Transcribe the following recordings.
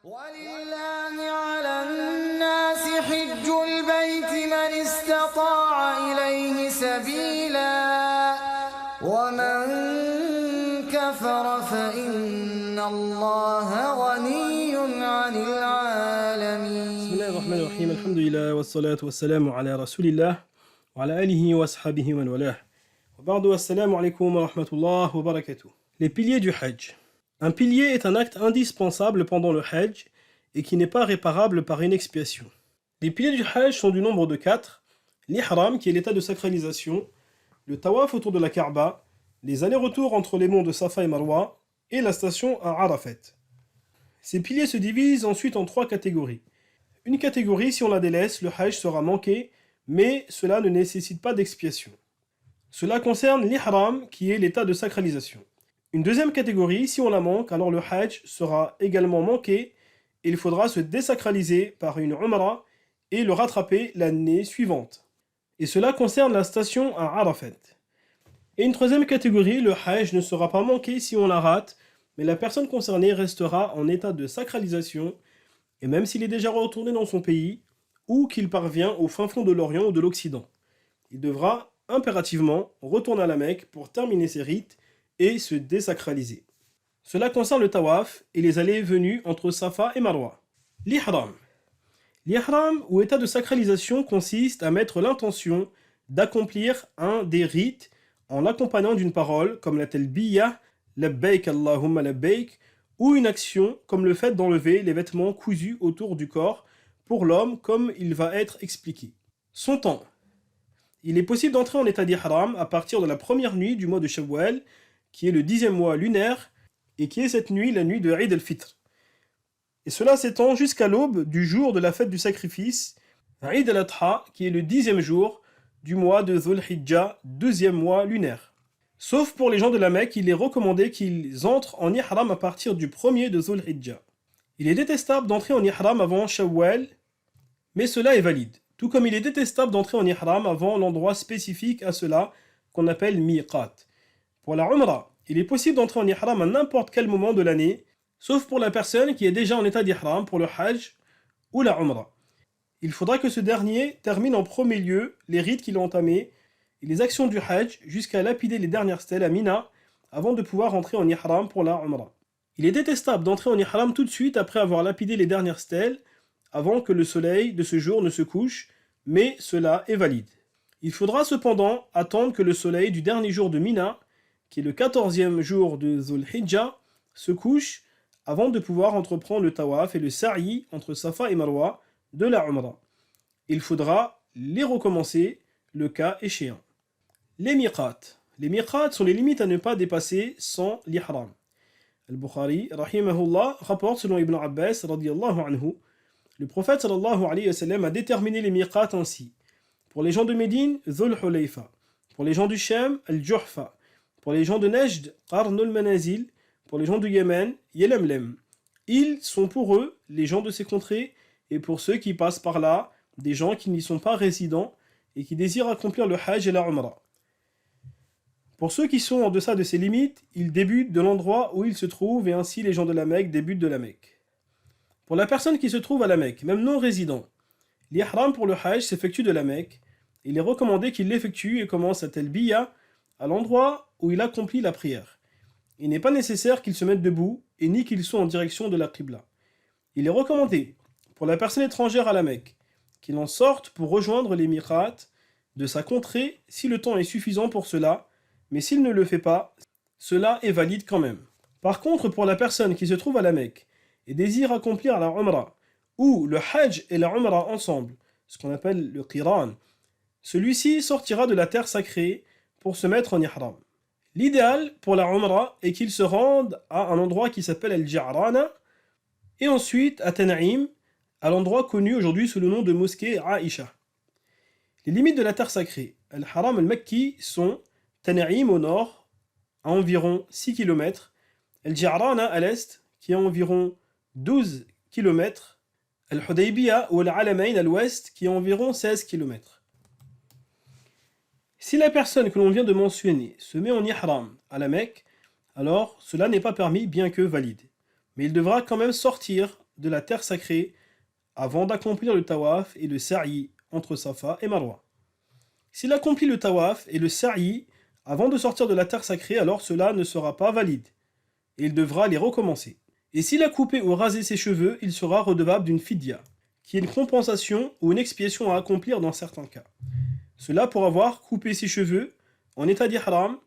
ولله على الناس حج البيت من استطاع إليه سبيلا ومن كفر فإن الله غني عن العالمين. بسم الله الرحمن الرحيم. الحمد لله والصلاة والسلام على رسول الله وعلى آله وصحبه ومن والاه. وبعد السلام عليكم ورحمة الله وبركاته. Les piliers du Hajj. Un pilier est un acte indispensable pendant le Hajj et qui n'est pas réparable par une expiation. Les piliers du Hajj sont du nombre de 4. L'Ihram, qui est l'état de sacralisation, le Tawaf autour de la Kaaba, les allers-retours entre les monts de Safa et Marwa, et la station à Arafat. Ces piliers se divisent ensuite en 3 catégories. Une catégorie, si on la délaisse, le Hajj sera manqué, mais cela ne nécessite pas d'expiation. Cela concerne l'Ihram, qui est l'état de sacralisation. Une deuxième catégorie, si on la manque, alors le Hajj sera également manqué et il faudra se désacraliser par une Umrah et le rattraper l'année suivante. Et cela concerne la station à Arafat. Et une troisième catégorie, le Hajj ne sera pas manqué si on la rate, mais la personne concernée restera en état de sacralisation, et même s'il est déjà retourné dans son pays, ou qu'il parvient au fin fond de l'Orient ou de l'Occident. Il devra impérativement retourner à la Mecque pour terminer ses rites et se désacraliser. Cela concerne le tawaf et les allées et venues entre Safa et Marwa. L'ihram. L'ihram ou état de sacralisation consiste à mettre l'intention d'accomplir un des rites en l'accompagnant d'une parole comme la talbiyah, labbaik Allahumma labbaik, ou une action comme le fait d'enlever les vêtements cousus autour du corps pour l'homme comme il va être expliqué. Son temps. Il est possible d'entrer en état d'ihram à partir de la première nuit du mois de Shawwal, qui est le 10e mois lunaire, et qui est cette nuit, la nuit de Eid al-Fitr. Et cela s'étend jusqu'à l'aube du jour de la fête du sacrifice, Eid al-Adha, qui est le 10e jour du mois de Dhul Hijjah, 2e mois lunaire. Sauf pour les gens de la Mecque, il est recommandé qu'ils entrent en ihram à partir du 1er de Dhul Hijjah. Il est détestable d'entrer en ihram avant Shawwal, mais cela est valide. Tout comme il est détestable d'entrer en ihram avant l'endroit spécifique à cela qu'on appelle miqat. Pour la Umrah, il est possible d'entrer en ihram à n'importe quel moment de l'année, sauf pour la personne qui est déjà en état d'ihram pour le Hajj ou la Umrah. Il faudra que ce dernier termine en premier lieu les rites qu'il a entamés et les actions du Hajj jusqu'à lapider les dernières stèles à Mina avant de pouvoir entrer en ihram pour la Umrah. Il est détestable d'entrer en ihram tout de suite après avoir lapidé les dernières stèles avant que le soleil de ce jour ne se couche, mais cela est valide. Il faudra cependant attendre que le soleil du dernier jour de Mina, qui est le 14e jour de Dhul Hijjah, se couche avant de pouvoir entreprendre le tawaf et le sa'i entre Safa et Marwa de la Umrah. Il faudra les recommencer le cas échéant. Les miqat. Les miqat sont les limites à ne pas dépasser sans l'ihram. Al-Bukhari, rahimahullah, rapporte selon Ibn Abbas, radiyallahu anhu, le prophète sallallahu alayhi wa sallam a déterminé les miqat ainsi. Pour les gens de Médine, Dhul Hulayfa. Pour les gens du Sham, Al-Juhfa. Pour les gens de Najd, Qarn al-Manazil. Pour les gens du Yémen, Yelemlem. Ils sont pour eux, les gens de ces contrées, et pour ceux qui passent par là, des gens qui n'y sont pas résidents et qui désirent accomplir le Hajj et la Umrah. Pour ceux qui sont en deçà de ces limites, ils débutent de l'endroit où ils se trouvent et ainsi les gens de la Mecque débutent de la Mecque. Pour la personne qui se trouve à la Mecque, même non résident, l'ihram pour le Hajj s'effectue de la Mecque. Il est recommandé qu'il l'effectue et commence à talbiyah à l'endroit où il accomplit la prière. Il n'est pas nécessaire qu'il se mette debout et ni qu'il soit en direction de la Qibla. Il est recommandé pour la personne étrangère à la Mecque qu'il en sorte pour rejoindre les miqat de sa contrée si le temps est suffisant pour cela, mais s'il ne le fait pas, cela est valide quand même. Par contre, pour la personne qui se trouve à la Mecque et désire accomplir la Umrah, ou le Hajj et la Umrah ensemble, ce qu'on appelle le Qiran, celui-ci sortira de la terre sacrée pour se mettre en ihram. L'idéal pour la Umrah est qu'il se rende à un endroit qui s'appelle Al-Ja'rana et ensuite à Tan'im, à l'endroit connu aujourd'hui sous le nom de mosquée Aïcha. Les limites de la terre sacrée, Al-Haram al-Makki, sont Tan'im au nord, à environ 6 km, Al-Ja'rana à l'est, qui est à environ 12 km, Al-Hudaybiyah ou Al-Alamain à l'ouest, qui est à environ 16 km. Si la personne que l'on vient de mentionner se met en ihram à la Mecque, alors cela n'est pas permis bien que valide. Mais il devra quand même sortir de la terre sacrée avant d'accomplir le tawaf et le sa'i entre Safa et Marwa. S'il accomplit le tawaf et le sa'i avant de sortir de la terre sacrée, alors cela ne sera pas valide et il devra les recommencer. Et s'il a coupé ou rasé ses cheveux, il sera redevable d'une fidya, qui est une compensation ou une expiation à accomplir dans certains cas. Cela pour avoir coupé ses cheveux en état d'ihram,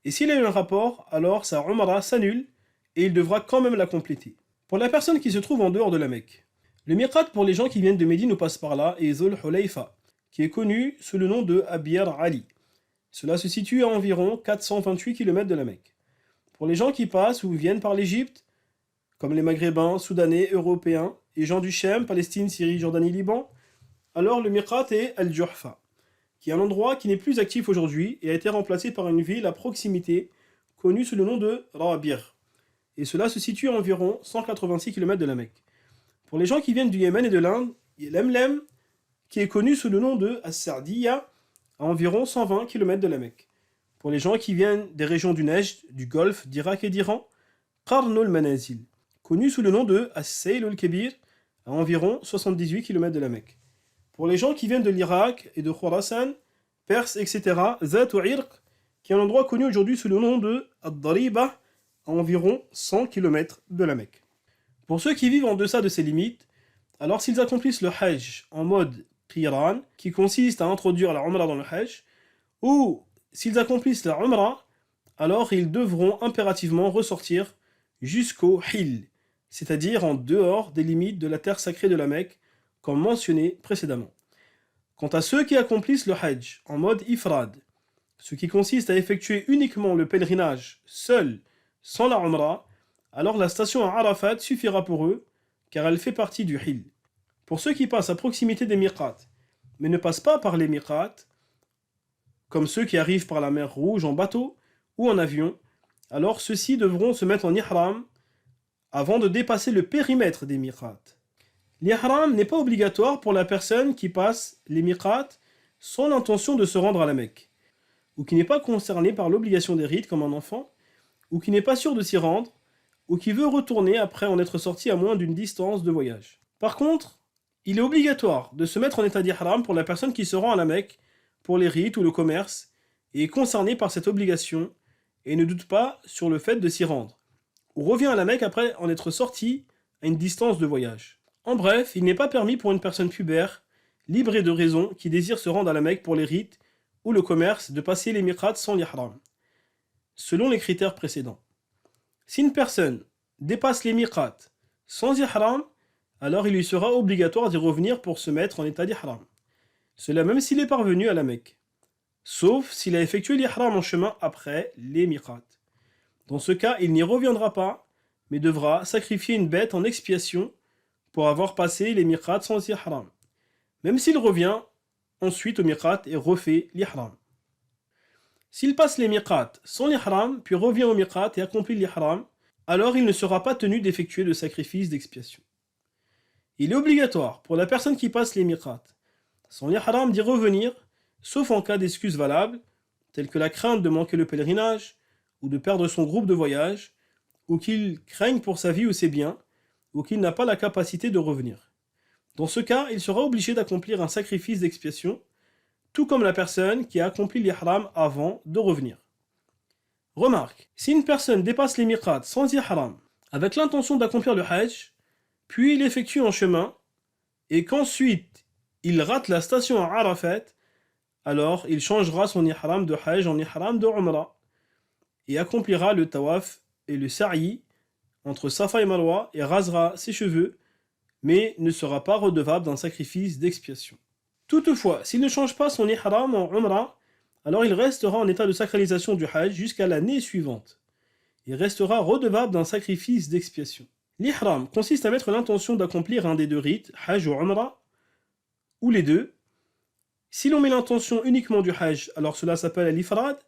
et s'il a eu un rapport, alors sa umrah s'annule et il devra quand même la compléter. Pour la personne qui se trouve en dehors de la Mecque, le miqat pour les gens qui viennent de Médine ou passent par là est Zul Hulayfa, qui est connu sous le nom de Abiyar Ali. Cela se situe à environ 428 km de la Mecque. Pour les gens qui passent ou viennent par l'Égypte, comme les Maghrébins, Soudanais, Européens, et gens du Chem, Palestine, Syrie, Jordanie, Liban, alors le miqat est Al-Juhfa, qui est un endroit qui n'est plus actif aujourd'hui et a été remplacé par une ville à proximité connue sous le nom de Rabir. Et cela se situe à environ 186 km de la Mecque. Pour les gens qui viennent du Yémen et de l'Inde, il y a Lemlem, qui est connu sous le nom de As-Sardiya, à environ 120 km de la Mecque. Pour les gens qui viennent des régions du Nejd, du Golfe, d'Irak et d'Iran, Qarnul Manazil, connu sous le nom de As-Sayl al-Kabir, à environ 78 km de la Mecque. Pour les gens qui viennent de l'Irak et de Khorasan, Perse, etc., Zat ou Irq, qui est un endroit connu aujourd'hui sous le nom de Ad-Dariba, à environ 100 km de la Mecque. Pour ceux qui vivent en deçà de ces limites, alors s'ils accomplissent le Hajj en mode Qiran, qui consiste à introduire la Umrah dans le Hajj, ou s'ils accomplissent la Umrah, alors ils devront impérativement ressortir jusqu'au Hil, c'est-à-dire en dehors des limites de la terre sacrée de la Mecque, comme mentionné précédemment. Quant à ceux qui accomplissent le Hajj en mode Ifrad, ce qui consiste à effectuer uniquement le pèlerinage seul, sans la Umrah, alors la station à Arafat suffira pour eux, car elle fait partie du Hil. Pour ceux qui passent à proximité des miqats, mais ne passent pas par les miqats, comme ceux qui arrivent par la mer Rouge en bateau ou en avion, alors ceux-ci devront se mettre en ihram avant de dépasser le périmètre des miqats. L'ihram n'est pas obligatoire pour la personne qui passe les miqats sans l'intention de se rendre à la Mecque, ou qui n'est pas concerné par l'obligation des rites comme un enfant, ou qui n'est pas sûr de s'y rendre, ou qui veut retourner après en être sorti à moins d'une distance de voyage. Par contre, il est obligatoire de se mettre en état d'ihram pour la personne qui se rend à la Mecque pour les rites ou le commerce et est concernée par cette obligation et ne doute pas sur le fait de s'y rendre, ou revient à la Mecque après en être sorti à une distance de voyage. En bref, il n'est pas permis pour une personne pubère, libre et de raison, qui désire se rendre à la Mecque pour les rites ou le commerce, de passer les miqats sans l'ihram, selon les critères précédents. Si une personne dépasse les miqats sans ihram, alors il lui sera obligatoire d'y revenir pour se mettre en état d'ihram. Cela même s'il est parvenu à la Mecque, sauf s'il a effectué l'ihram en chemin après les miqats. Dans ce cas, il n'y reviendra pas, mais devra sacrifier une bête en expiation pour avoir passé les miqats sans ihram, même s'il revient ensuite au miqat et refait l'ihram. S'il passe les miqats sans l'ihram, puis revient au miqat et accomplit l'ihram, alors il ne sera pas tenu d'effectuer de sacrifice d'expiation. Il est obligatoire pour la personne qui passe les miqats sans l'ihram d'y revenir, sauf en cas d'excuses valables, telles que la crainte de manquer le pèlerinage, ou de perdre son groupe de voyage, ou qu'il craigne pour sa vie ou ses biens, ou qu'il n'a pas la capacité de revenir. Dans ce cas, il sera obligé d'accomplir un sacrifice d'expiation, tout comme la personne qui a accompli l'ihram avant de revenir. Remarque, si une personne dépasse les miqats sans ihram, avec l'intention d'accomplir le hajj, puis il effectue en chemin, et qu'ensuite il rate la station à Arafat, alors il changera son ihram de hajj en ihram de umrah, et accomplira le tawaf et le sa'i entre Safa et Marwa et rasera ses cheveux, mais ne sera pas redevable d'un sacrifice d'expiation. Toutefois, s'il ne change pas son ihram en umrah, alors il restera en état de sacralisation du hajj jusqu'à l'année suivante. Il restera redevable d'un sacrifice d'expiation. L'ihram consiste à mettre l'intention d'accomplir un des deux rites, hajj ou umrah, ou les deux. Si l'on met l'intention uniquement du hajj, alors cela s'appelle l'ifrad,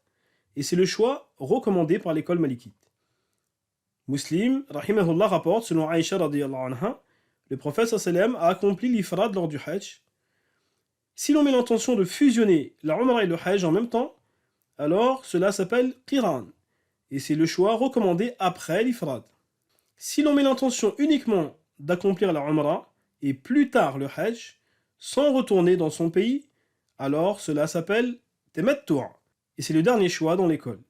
et c'est le choix recommandé par l'école malikite. Muslim, rahimahullah, rapporte, selon Aïcha radiyallahu anha, le prophète sallam a accompli l'ifrad lors du hajj. Si l'on met l'intention de fusionner la umrah et le hajj en même temps, alors cela s'appelle qiran, et c'est le choix recommandé après l'ifrad. Si l'on met l'intention uniquement d'accomplir la Umrah et plus tard le Hajj sans retourner dans son pays, alors cela s'appelle Tamattu', et c'est le dernier choix dans l'école.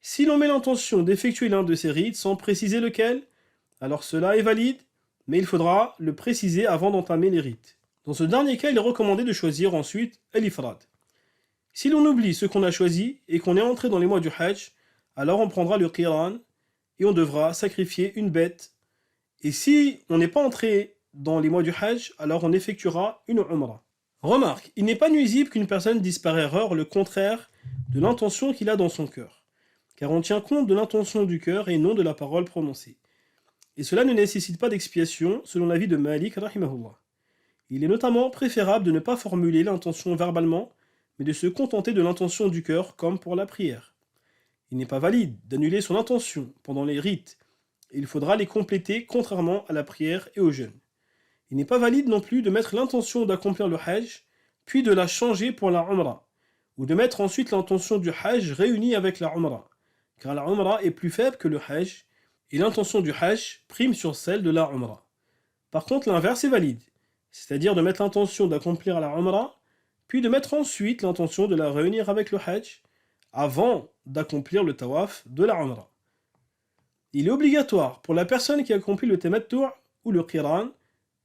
Si l'on met l'intention d'effectuer l'un de ces rites sans préciser lequel, alors cela est valide, mais il faudra le préciser avant d'entamer les rites. Dans ce dernier cas, il est recommandé de choisir ensuite l'ifrad. Si l'on oublie ce qu'on a choisi et qu'on est entré dans les mois du Hajj, alors on prendra le qiran et on devra sacrifier une bête. Et si on n'est pas entré dans les mois du Hajj, alors on effectuera une Umrah. Remarque, il n'est pas nuisible qu'une personne dise par erreur le contraire de l'intention qu'il a dans son cœur, car on tient compte de l'intention du cœur et non de la parole prononcée. Et cela ne nécessite pas d'expiation selon l'avis de Malik rahimahullah. Il est notamment préférable de ne pas formuler l'intention verbalement, mais de se contenter de l'intention du cœur comme pour la prière. Il n'est pas valide d'annuler son intention pendant les rites, et il faudra les compléter contrairement à la prière et au jeûne. Il n'est pas valide non plus de mettre l'intention d'accomplir le Hajj, puis de la changer pour la Umrah, ou de mettre ensuite l'intention du Hajj réunie avec la Umrah, car la Umrah est plus faible que le Hajj, et l'intention du Hajj prime sur celle de la Umrah. Par contre, l'inverse est valide, c'est-à-dire de mettre l'intention d'accomplir la Umrah, puis de mettre ensuite l'intention de la réunir avec le Hajj, avant d'accomplir le Tawaf de la Umrah. Il est obligatoire pour la personne qui accomplit le Tamattu' ou le Qiran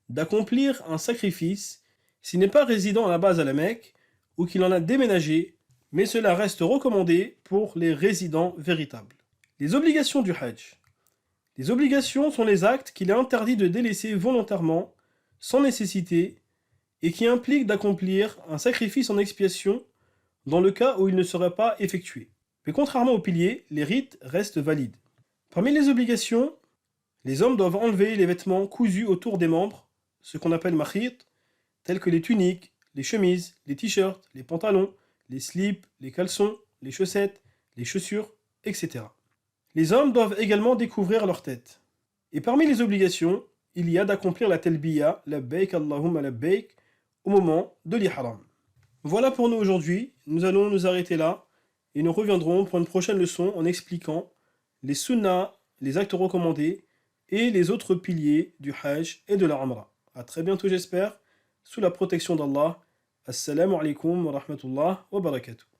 d'accomplir un sacrifice s'il n'est pas résident à la base à la Mecque ou qu'il en a déménagé, mais cela reste recommandé pour les résidents véritables. Les obligations du Hajj. Les obligations sont les actes qu'il est interdit de délaisser volontairement, sans nécessité, et qui impliquent d'accomplir un sacrifice en expiation dans le cas où il ne serait pas effectué. Mais contrairement aux piliers, les rites restent valides. Parmi les obligations, les hommes doivent enlever les vêtements cousus autour des membres, ce qu'on appelle makhit, tels que les tuniques, les chemises, les t-shirts, les pantalons, les slips, les caleçons, les chaussettes, les chaussures, etc. Les hommes doivent également découvrir leur tête. Et parmi les obligations, il y a d'accomplir la talbiya, labbaik Allahumma labbaik, au moment de l'ihram. Voilà pour nous aujourd'hui, nous allons nous arrêter là, et nous reviendrons pour une prochaine leçon en expliquant les sunnahs, les actes recommandés, et les autres piliers du Hajj et de la Umrah. A très bientôt j'espère, sous la protection d'Allah. Assalamu alaikum wa rahmatullah wa barakatuh.